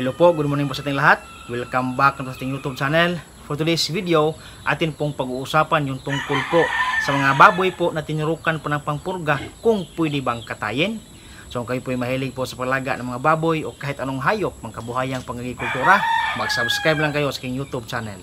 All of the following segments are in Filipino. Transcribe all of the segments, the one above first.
Hello po, good morning po sa ating lahat. Welcome back sa ating YouTube channel. For today's video, atin pong pag-uusapan yung tungkol po sa mga baboy po na tinurukan po ng pangpurga kung pwede bang katayin. So kung kayo po ay mahilig po sa palaga ng mga baboy o kahit anong hayop, mangkabuhayang pang-agrikultura, mag-subscribe lang kayo sa aking YouTube channel.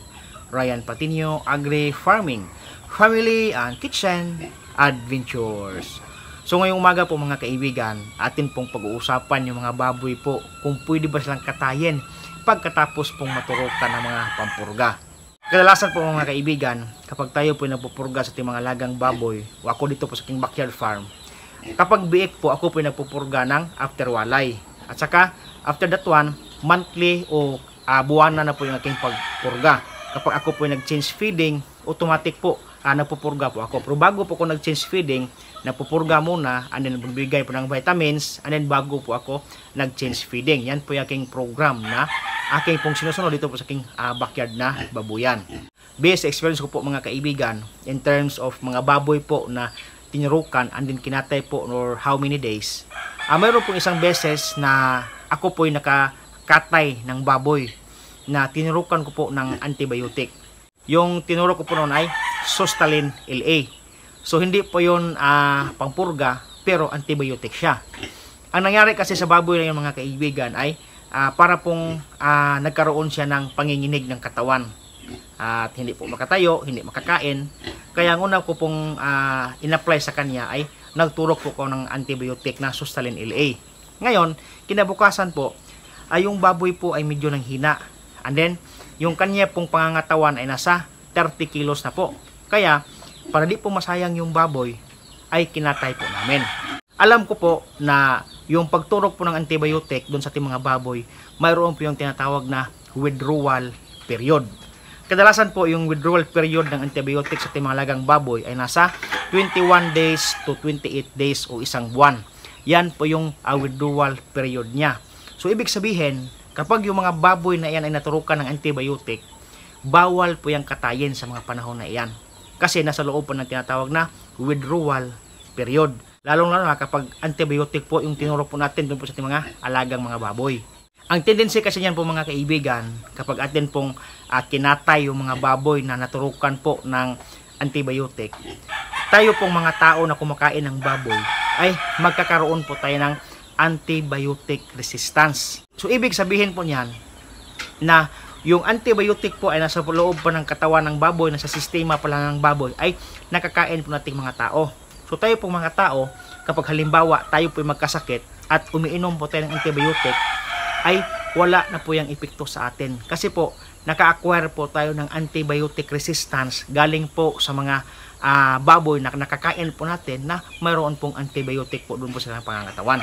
Ryan Patinio Agri Farming, Family and Kitchen Adventures. So ngayong umaga po mga kaibigan, atin pong pag-uusapan yung mga baboy po kung pwede ba silang katayin pagkatapos pong maturukan ng mga pampurga. Kadalasan po mga kaibigan, kapag tayo po nagpupurga sa ating mga lagang baboy, o ako dito po sa aking backyard farm, kapag biik po ako po nagpupurga ng after walay. At saka after that one, monthly o buwanan na po yung aking pagpurga. Kapag ako po nag-change feeding, automatic po nagpupurga po ako. Pero bago po ako nag-change feeding, nagpupurga muna, and then magbigay po ng vitamins, and then bago po ako nag-change feeding. Yan po yung aking program na aking pong sinusunod dito po sa aking backyard na babuyan. Based sa experience ko po mga kaibigan, in terms of mga baboy po na tinurukan and then kinatay po or how many days, mayroon po isang beses na ako po ay nakakatay ng baboy na tinurukan ko po ng antibiotic. Yung tinuro ko po noon ay Sustalin LA. So hindi po yun pangpurga, pero antibiotic siya. Ang nangyari kasi sa baboy na yung mga kaibigan ay para pong nagkaroon siya ng panginginig ng katawan. At hindi po makatayo, hindi makakain. Kaya ang una ko pong in-apply sa kanya ay nagturok po ko ng antibiotic na Sustalin LA. Ngayon, kinabukasan po, ay yung baboy po ay medyo nang hina. And then, yung kanya pong pangangatawan ay nasa 30 kilos na po. Kaya, para di po masayang yung baboy, ay kinatay po namin. Alam ko po na yung pagturok po ng antibiotic doon sa ating mga baboy, mayroon po yung tinatawag na withdrawal period. Kadalasan po yung withdrawal period ng antibiotic sa ating mga lagang baboy ay nasa 21 days to 28 days o isang buwan. Yan po yung withdrawal period niya. So, ibig sabihin, kapag yung mga baboy na iyan ay naturukan ng antibiotic, bawal po yung katayin sa mga panahon na iyan. Kasi nasa loob po ng tinatawag na withdrawal period. Lalong-lalo na kapag antibiotic po yung tinuro po natin doon po sa ating mga alagang mga baboy. Ang tendency kasi niyan po mga kaibigan, kapag atin pong kinatay yung mga baboy na naturukan po ng antibiotic, tayo pong mga tao na kumakain ng baboy ay magkakaroon po tayo ng antibiotic resistance. So ibig sabihin po niyan na yung antibiotic po ay nasa loob pa ng katawan ng baboy, nasa sistema pa lang ng baboy, ay nakakain po nating mga tao. So tayo pong mga tao, kapag halimbawa tayo po magkasakit at umiinom po tayo ng antibiotic, ay wala na po yung epekto sa atin. Kasi po, naka-acquire po tayo ng antibiotic resistance galing po sa mga baboy na nakakain po natin na mayroon pong antibiotic po doon po sa pangangatawan.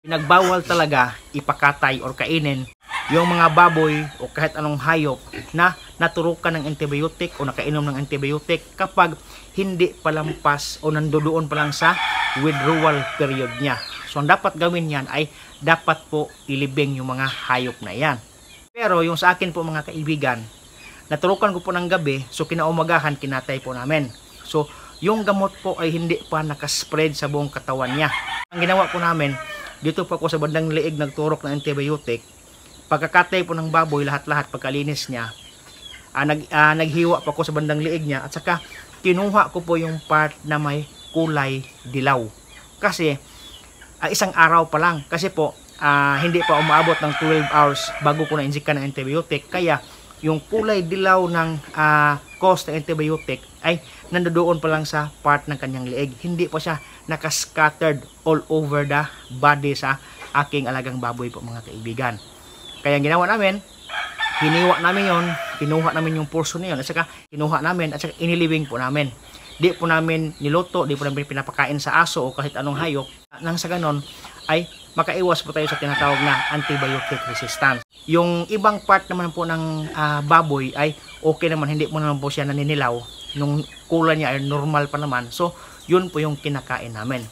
Nagbawal talaga ipakatay or kainin yung mga baboy o kahit anong hayop na naturukan ng antibiotic o nakainom ng antibiotic kapag hindi palampas o nandoon pa lang sa withdrawal period niya. So ang dapat gawin yan ay dapat po ilibing yung mga hayop na yan. Pero yung sa akin po mga kaibigan, naturukan ko po ng gabi, so kinaumagahan kinatay po namin. So yung gamot po ay hindi pa nakaspread sa buong katawan niya. Ang ginawa po namin, dito po ako sa bandang liig nagturok ng antibiotic. Pagkakatay po ng baboy, lahat-lahat pagkalinis niya, naghiwa po ako sa bandang liig niya at saka kinuha ko po yung part na may kulay dilaw. Kasi isang araw pa lang, kasi po hindi pa umaabot ng 12 hours bago ko na-injectan ng antibiotic. Kaya yung kulay dilaw ng cost ng antibiotic ay nandoon pa lang sa part ng kanyang liig. Hindi pa siya nakascattered all over the body sa aking alagang baboy po mga kaibigan. Kaya ang ginawa namin, hiniwa namin yon, kinuha namin yung portion na yun, at saka kinuha namin, at saka inilibing po namin. Di po namin niluto, di po namin pinapakain sa aso o kahit anong hayop. Nang sa ganon ay makaiwas po tayo sa tinatawag na antibiotic resistance. Yung ibang part naman po ng baboy ay okay naman, hindi mo naman po siya naninilaw. Nung kulay niya ay normal pa naman. So, yun po yung kinakain namin.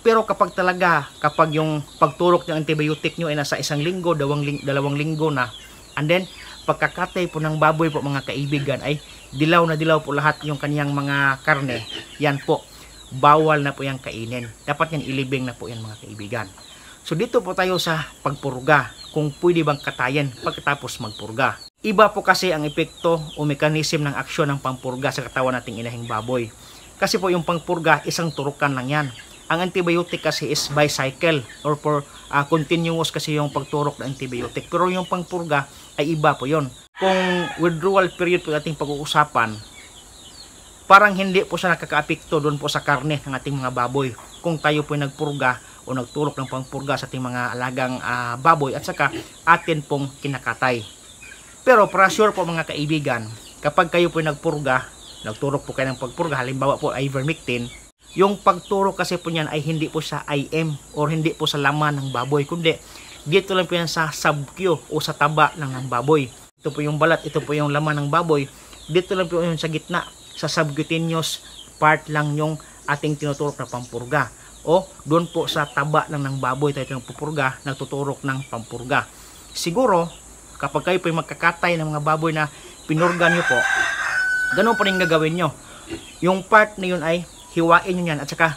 Pero kapag yung pagturok ng antibiotic nyo ay nasa isang linggo, dalawang linggo na, and then pagkakatay po ng baboy po mga kaibigan ay dilaw na dilaw po lahat yung kaniyang mga karne, yan po, bawal na po yung kainin. Dapat yan ilibing na po yan mga kaibigan. So dito po tayo sa pagpurga. kung pwede bang katayin pagkatapos magpurga. Iba po kasi ang epekto o mekanism ng aksyon ng pampurga sa katawan nating inahing baboy. Kasi po yung pangpurga, isang turukan lang yan. Ang antibiotic kasi is bicycle or for continuous kasi yung pagturok ng antibiotic. Pero yung pangpurga ay iba po yon. Kung withdrawal period po ating pag-uusapan, parang hindi po siya nakakaapekto doon po sa karne ng ating mga baboy. Kung tayo po nagpurga o nagturok ng pangpurga sa ating mga alagang baboy at saka atin pong kinakatay. Pero para sure po mga kaibigan, kapag kayo po nagpurga, nagturok po kayo ng pagpurga, halimbawa po ivermectin, yung pagturok kasi po niyan ay hindi po sa IM or hindi po sa laman ng baboy, kundi dito lang po yan sa subcu o sa taba lang ng baboy. Ito po yung balat, ito po yung laman ng baboy, dito lang po yung sa gitna, sa subcutaneous part lang yung ating tinuturok na pampurga. O doon po sa taba lang ng baboy tayo ng pupurga, nagtuturok ng pampurga. Siguro, kapag kayo po yung magkakatay ng mga baboy na pinurga nyo po, ganun pa rin gagawin nyo. Yung part na yun ay hiwain nyo yan at saka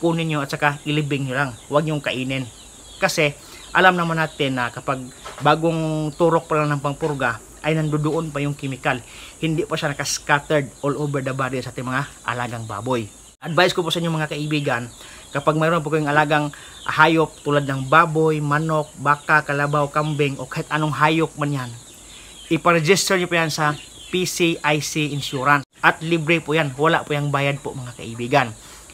kunin nyo at saka ilibing nyo lang. Huwag nyo kainin. Kasi alam naman natin na kapag bagong turok pa lang ng pampurga, ay nandoon pa yung chemical. Hindi pa siya nakascattered all over the body sa ating mga alagang baboy. Advice ko po sa inyo mga kaibigan, kapag mayroon po kayong alagang hayop tulad ng baboy, manok, baka, kalabaw, kambing o kahit anong hayop man yan, iparegister nyo po yan sa PCIC insurance at libre po yan, wala po yung bayad po mga kaibigan.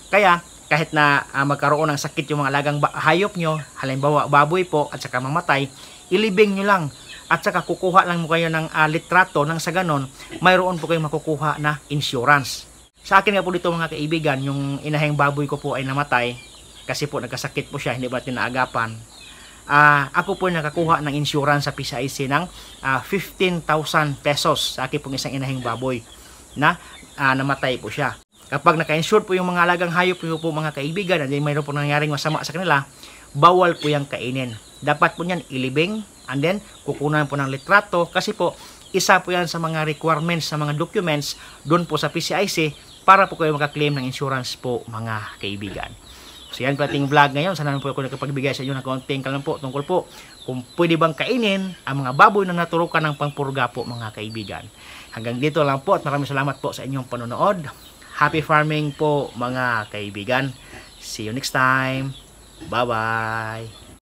Kaya kahit na magkaroon ng sakit yung mga alagang hayop nyo, halimbawa baboy po at saka mamatay, ilibing nyo lang at saka kukuha lang mo kayo ng litrato nang sa ganon mayroon po kayong makukuha na insurance. Sa akin nga po dito mga kaibigan, yung inahing baboy ko po ay namatay kasi po nagkasakit po siya, hindi ba natin naagapan. Ako po nakakuha ng insurance sa PCIC ng 15,000 pesos sa akin pong isang inahing baboy na namatay po siya. Kapag naka-insure po yung mga alagang hayop po mga kaibigan at mayroon po nangyaring masama sa kanila, bawal po yung kainin. Dapat po yan ilibing and then kukunan po ng litrato kasi po isa po yan sa mga requirements sa mga documents doon po sa PCIC para po kayo makaklaim ng insurance po mga kaibigan. So yan po ating vlog ngayon. Sana naman po ako nakapagbigay sa inyo ng konting kalam po tungkol po kung pwede bang kainin ang mga baboy na naturukan ng pangpurga po mga kaibigan. Hanggang dito lang po at maraming salamat po sa inyong panonood. Happy farming po mga kaibigan. See you next time. Bye bye.